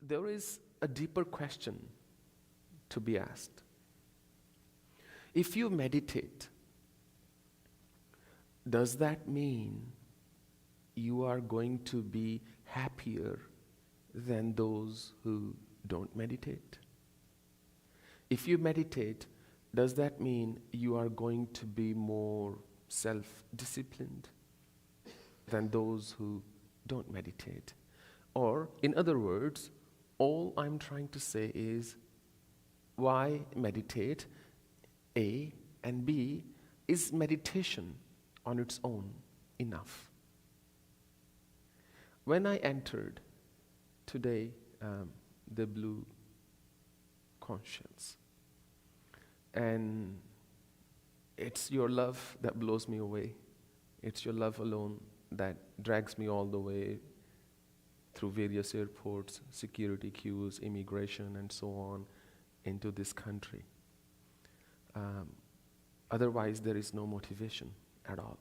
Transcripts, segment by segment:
there is a deeper question to be asked. If you meditate, does that mean you are going to be happier than those who don't meditate? If you meditate, does that mean you are going to be more self-disciplined than those who don't meditate? Or, in other words, all I'm trying to say is, why meditate? A, and B, is meditation on its own enough? When I entered today the blue conch shells, and it's your love that blows me away. It's your love alone that drags me all the way through various airports, security queues, immigration, and so on into this country. Otherwise, there is no motivation at all.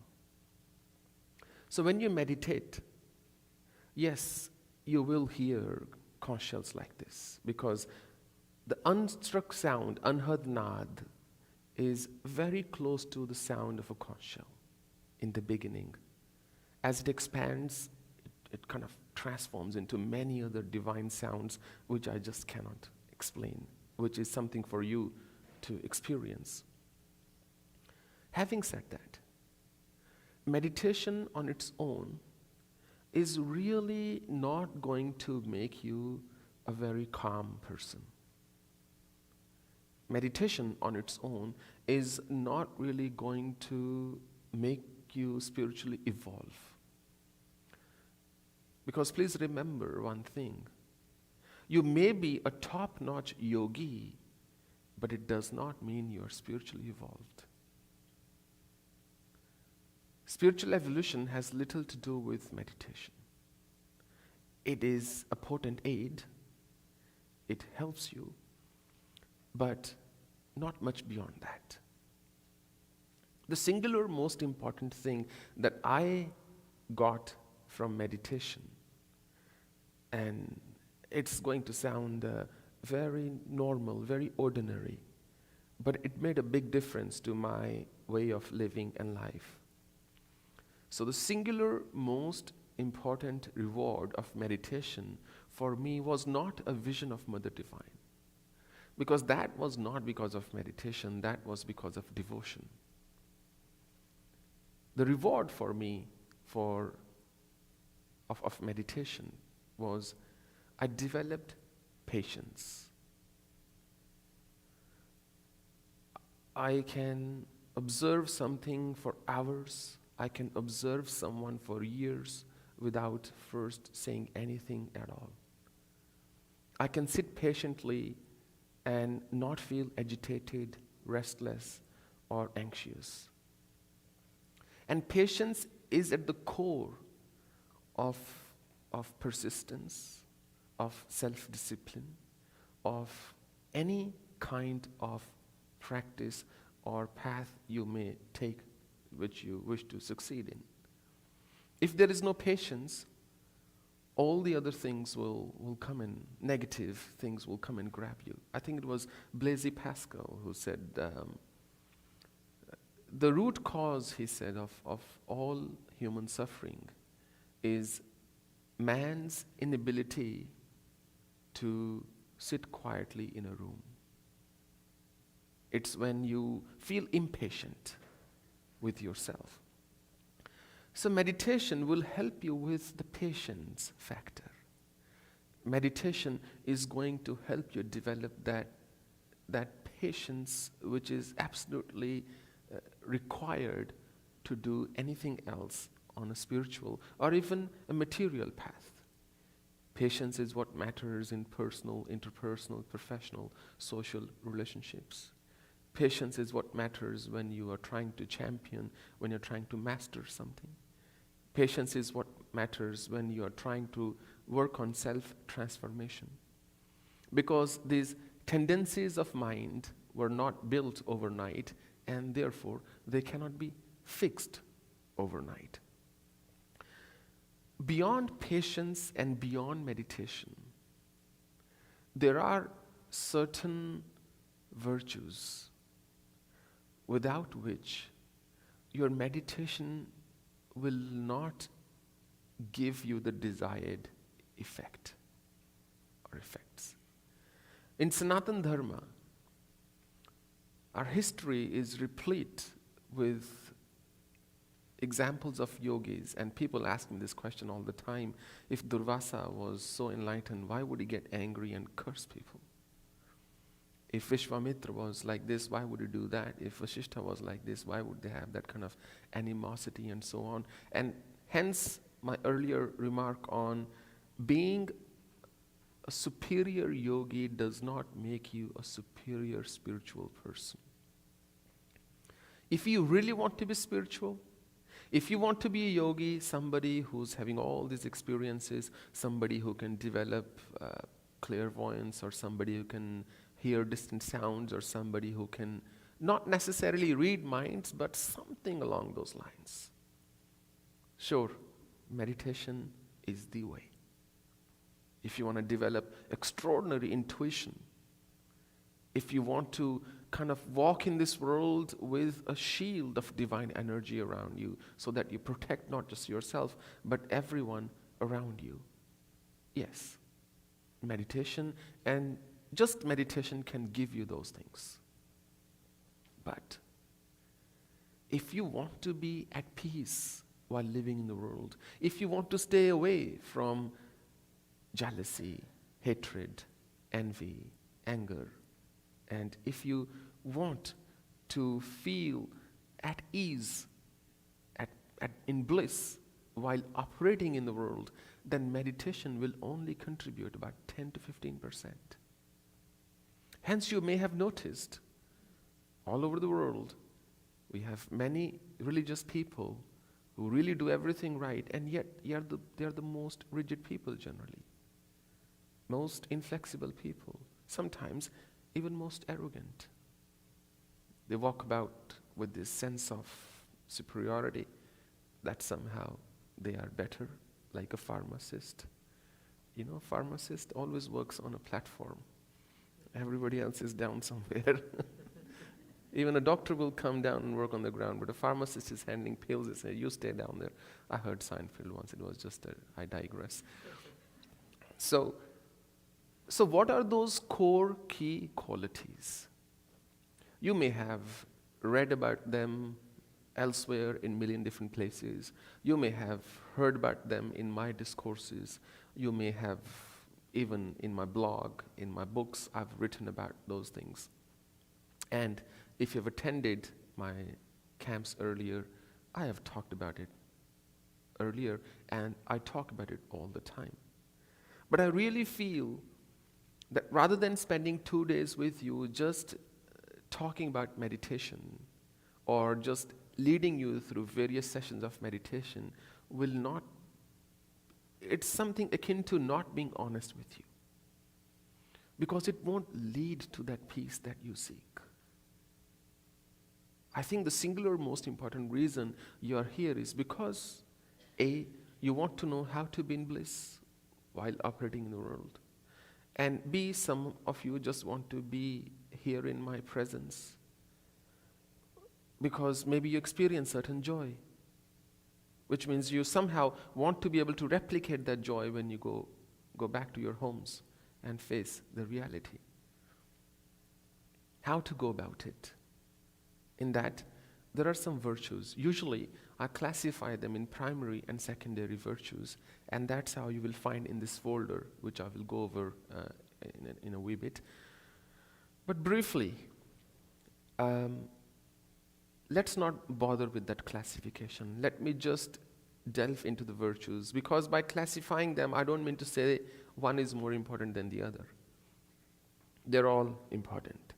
So when you meditate, yes, you will hear conch shells like this, because the unstruck sound, unheard nad, is very close to the sound of a conch shell in the beginning. As it expands, it kind of transforms into many other divine sounds which I just cannot explain, which is something for you to experience. Having said that, meditation on its own is really not going to make you a very calm person. Meditation on its own is not really going to make you spiritually evolve. Because please remember one thing. You may be a top-notch yogi, but it does not mean you are spiritually evolved. Spiritual evolution has little to do with meditation. It is a potent aid. It helps you, but not much beyond that. The singular most important thing that I got from meditation, and it's going to sound very normal, very ordinary, but it made a big difference to my way of living and life. So the singular most important reward of meditation for me was not a vision of Mother Divine, because that was not because of meditation, that was because of devotion. The reward for me of meditation was I developed patience. I can observe something for hours. I can observe someone for years without first saying anything at all. I can sit patiently and not feel agitated, restless, or anxious. And patience is at the core of persistence, of self-discipline, of any kind of practice or path you may take which you wish to succeed in. If there is no patience, all the other things will come in, negative things will come and grab you. I think it was Blaise Pascal who said, the root cause, he said, of all human suffering is man's inability to sit quietly in a room. It's when you feel impatient with yourself. So meditation will help you with the patience factor. Meditation is going to help you develop that patience which is absolutely required to do anything else on a spiritual or even a material path. Patience is what matters in personal, interpersonal, professional, social relationships. Patience is what matters when you are trying to champion, when you're trying to master something. Patience is what matters when you are trying to work on self-transformation. Because these tendencies of mind were not built overnight, and therefore they cannot be fixed overnight. Beyond patience and beyond meditation, there are certain virtues without which your meditation will not give you the desired effect or effects. In Sanatana Dharma, our history is replete with examples of yogis, and people ask me this question all the time. If Durvasa was so enlightened, why would he get angry and curse people? If Vishwamitra was like this, why would he do that? If Vasishtha was like this, why would they have that kind of animosity and so on? And hence my earlier remark on being a superior yogi does not make you a superior spiritual person. If you really want to be spiritual, if you want to be a yogi, somebody who's having all these experiences, somebody who can develop clairvoyance, or somebody who can hear distant sounds, or somebody who can not necessarily read minds, but something along those lines. Sure, meditation is the way. If you want to develop extraordinary intuition, if you want to kind of walk in this world with a shield of divine energy around you so that you protect not just yourself, but everyone around you, yes, meditation, and just meditation can give you those things. But if you want to be at peace while living in the world, if you want to stay away from jealousy, hatred, envy, anger, and if you want to feel at ease, in bliss while operating in the world, then meditation will only contribute about 10 to 15%. Hence, you may have noticed all over the world, we have many religious people who really do everything right, and yet they are the most rigid people generally, most inflexible people, sometimes even most arrogant. They walk about with this sense of superiority that somehow they are better, like a pharmacist. You know, a pharmacist always works on a platform. Everybody else is down somewhere. Even a doctor will come down and work on the ground, but a pharmacist is handing pills and say, you stay down there. I heard Seinfeld once, it was just I digress. So what are those core key qualities? You may have read about them elsewhere in a million different places. You may have heard about them in my discourses. You may have, even in my blog, in my books, I've written about those things. And if you've attended my camps earlier, I have talked about it earlier, and I talk about it all the time. But I really feel that rather than spending 2 days with you just talking about meditation or just leading you through various sessions of meditation it's something akin to not being honest with you, because it won't lead to that peace that you seek. I think the singular most important reason you are here is because A, you want to know how to be in bliss while operating in the world. And B, some of you just want to be here in my presence because maybe you experience certain joy, which means you somehow want to be able to replicate that joy when you go back to your homes and face the reality. How to go about it? In that, there are some virtues. Usually, I classify them in primary and secondary virtues, and that's how you will find in this folder, which I will go over in a wee bit. But briefly, let's not bother with that classification. Let me just delve into the virtues, because by classifying them, I don't mean to say one is more important than the other. They're all important.